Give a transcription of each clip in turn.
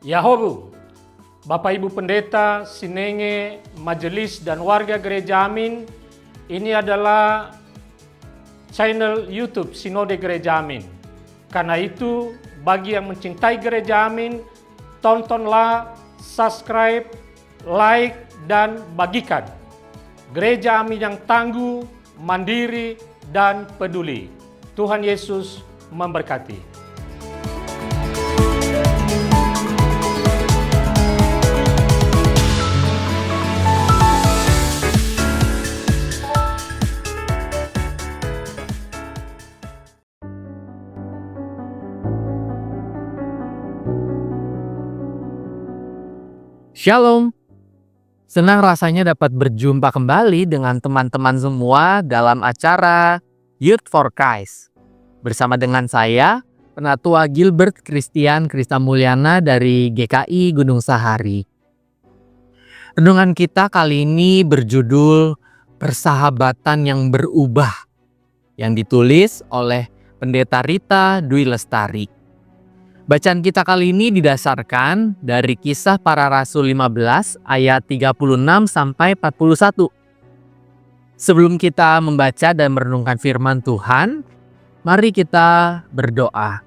Yahobu, Bapak Ibu Pendeta, Sinenge, Majelis dan warga Gereja Amin, ini adalah channel YouTube Sinode Gereja Amin. Karena itu, bagi yang mencintai Gereja Amin, tontonlah, subscribe, like, dan bagikan. Gereja Amin yang tangguh, mandiri, dan peduli. Tuhan Yesus memberkati. Shalom, senang rasanya dapat berjumpa kembali dengan teman-teman semua dalam acara Youth for Christ. Bersama dengan saya, Penatua Gilbert Christian Kristamulyana dari GKI Gunung Sahari. Renungan kita kali ini berjudul Persahabatan yang Berubah, yang ditulis oleh Pendeta Rita Dwi Lestari. Bacaan kita kali ini didasarkan dari Kisah Para Rasul 15 ayat 36 sampai 41. Sebelum kita membaca dan merenungkan firman Tuhan, mari kita berdoa.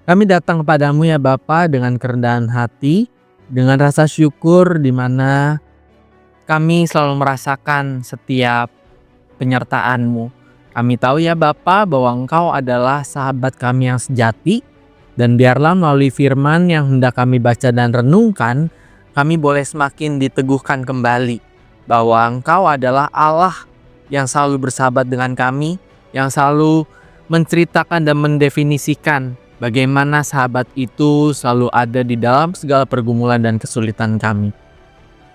Kami datang kepadamu ya Bapa dengan kerendahan hati, dengan rasa syukur di mana kami selalu merasakan setiap penyertaan-Mu. Kami tahu ya Bapa bahwa Engkau adalah sahabat kami yang sejati, dan biarlah melalui firman yang hendak kami baca dan renungkan, kami boleh semakin diteguhkan kembali bahwa Engkau adalah Allah yang selalu bersahabat dengan kami, yang selalu menceritakan dan mendefinisikan bagaimana sahabat itu selalu ada di dalam segala pergumulan dan kesulitan kami.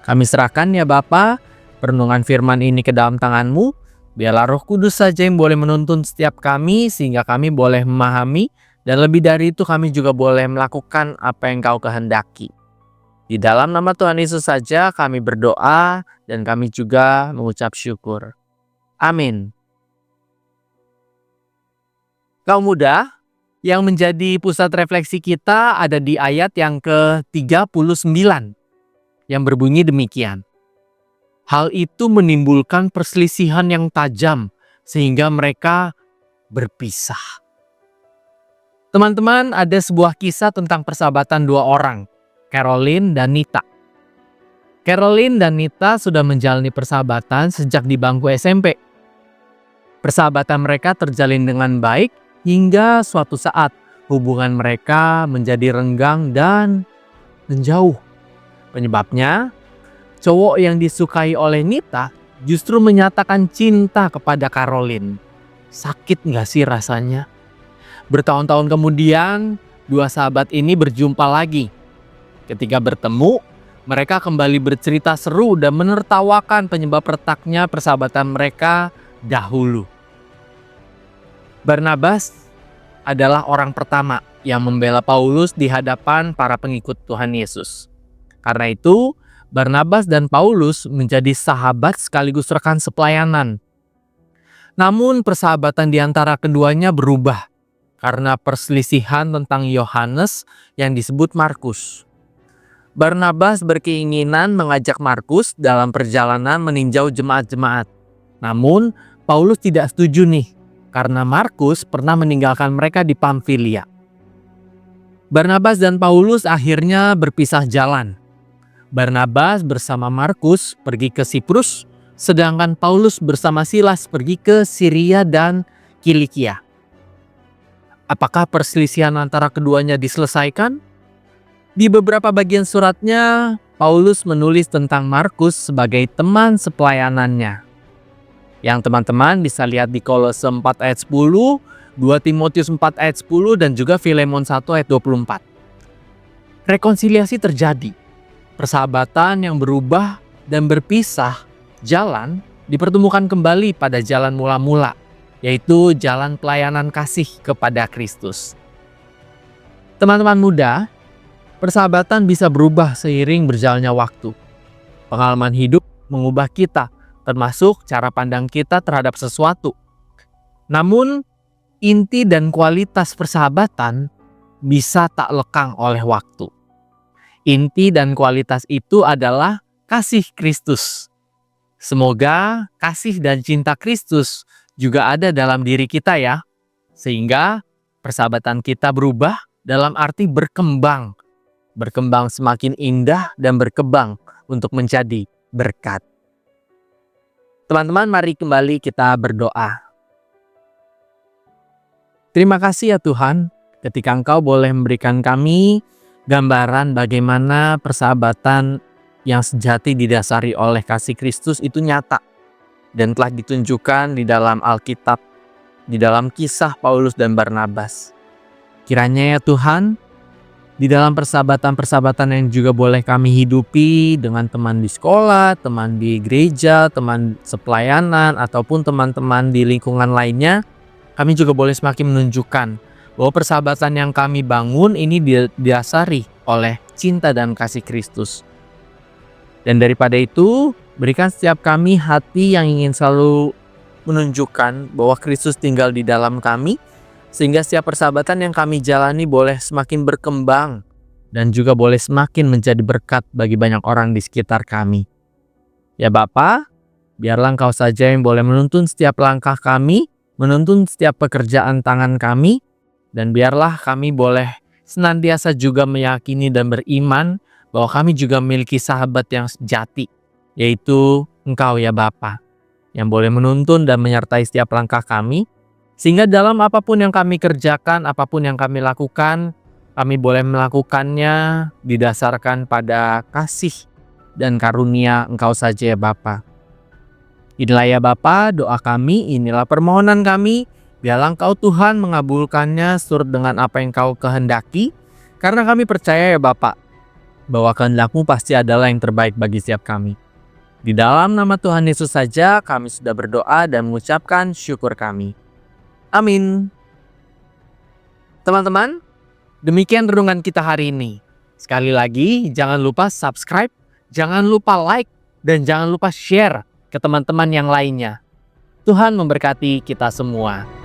Kami serahkan ya Bapa perenungan firman ini ke dalam tangan-Mu. Biarlah Roh Kudus saja yang boleh menuntun setiap kami sehingga kami boleh memahami, dan lebih dari itu kami juga boleh melakukan apa yang Kau kehendaki. Di dalam nama Tuhan Yesus saja kami berdoa dan kami juga mengucap syukur. Amin. Kaum muda, yang menjadi pusat refleksi kita ada di ayat yang ke-39 yang berbunyi demikian. Hal itu menimbulkan perselisihan yang tajam sehingga mereka berpisah. Teman-teman, ada sebuah kisah tentang persahabatan dua orang, Caroline dan Nita. Caroline dan Nita sudah menjalani persahabatan sejak di bangku SMP. Persahabatan mereka terjalin dengan baik hingga suatu saat hubungan mereka menjadi renggang dan menjauh. Penyebabnya, cowok yang disukai oleh Nita justru menyatakan cinta kepada Caroline. Sakit gak sih rasanya? Bertahun-tahun kemudian, dua sahabat ini berjumpa lagi. Ketika bertemu, mereka kembali bercerita seru dan menertawakan penyebab retaknya persahabatan mereka dahulu. Barnabas adalah orang pertama yang membela Paulus di hadapan para pengikut Tuhan Yesus. Karena itu, Barnabas dan Paulus menjadi sahabat sekaligus rekan sepelayanan. Namun persahabatan di antara keduanya berubah karena perselisihan tentang Yohanes yang disebut Markus. Barnabas berkeinginan mengajak Markus dalam perjalanan meninjau jemaat-jemaat. Namun Paulus tidak setuju nih karena Markus pernah meninggalkan mereka di Pamfilia. Barnabas dan Paulus akhirnya berpisah jalan. Barnabas bersama Markus pergi ke Siprus, sedangkan Paulus bersama Silas pergi ke Syria dan Kilikia. Apakah perselisihan antara keduanya diselesaikan? Di beberapa bagian suratnya, Paulus menulis tentang Markus sebagai teman sepelayanannya. Yang teman-teman bisa lihat di Kolose 4 ayat 10, 2 Timotius 4 ayat 10, dan juga Filemon 1 ayat 24. Rekonsiliasi terjadi. Persahabatan yang berubah dan berpisah jalan dipertemukan kembali pada jalan mula-mula, yaitu jalan pelayanan kasih kepada Kristus. Teman-teman muda, persahabatan bisa berubah seiring berjalannya waktu. Pengalaman hidup mengubah kita, termasuk cara pandang kita terhadap sesuatu. Namun, inti dan kualitas persahabatan bisa tak lekang oleh waktu. Inti dan kualitas itu adalah kasih Kristus. Semoga kasih dan cinta Kristus juga ada dalam diri kita ya, sehingga persahabatan kita berubah dalam arti berkembang. Berkembang semakin indah dan berkembang untuk menjadi berkat. Teman-teman, mari kembali kita berdoa. Terima kasih ya Tuhan, ketika Engkau boleh memberikan kami gambaran bagaimana persahabatan yang sejati didasari oleh kasih Kristus itu nyata dan telah ditunjukkan di dalam Alkitab, di dalam kisah Paulus dan Barnabas. Kiranya ya Tuhan, di dalam persahabatan-persahabatan yang juga boleh kami hidupi dengan teman di sekolah, teman di gereja, teman sepelayanan, ataupun teman-teman di lingkungan lainnya, kami juga boleh semakin menunjukkan bahwa persahabatan yang kami bangun ini didasari oleh cinta dan kasih Kristus. Dan daripada itu, berikan setiap kami hati yang ingin selalu menunjukkan bahwa Kristus tinggal di dalam kami, sehingga setiap persahabatan yang kami jalani boleh semakin berkembang dan juga boleh semakin menjadi berkat bagi banyak orang di sekitar kami. Ya Bapa, biarlah Engkau saja yang boleh menuntun setiap langkah kami, menuntun setiap pekerjaan tangan kami, dan biarlah kami boleh senantiasa juga meyakini dan beriman bahwa kami juga memiliki sahabat yang sejati, yaitu Engkau ya Bapa, yang boleh menuntun dan menyertai setiap langkah kami, sehingga dalam apapun yang kami kerjakan, apapun yang kami lakukan, kami boleh melakukannya didasarkan pada kasih dan karunia Engkau saja ya Bapa. Inilah ya Bapa doa kami, inilah permohonan kami. Biarlah Engkau Tuhan mengabulkannya seturut dengan apa yang Engkau kehendaki. Karena kami percaya ya Bapa, bahwa kehendak-Mu pasti adalah yang terbaik bagi setiap kami. Di dalam nama Tuhan Yesus saja kami sudah berdoa dan mengucapkan syukur kami. Amin. Teman-teman, demikian renungan kita hari ini. Sekali lagi, jangan lupa subscribe, jangan lupa like, dan jangan lupa share ke teman-teman yang lainnya. Tuhan memberkati kita semua.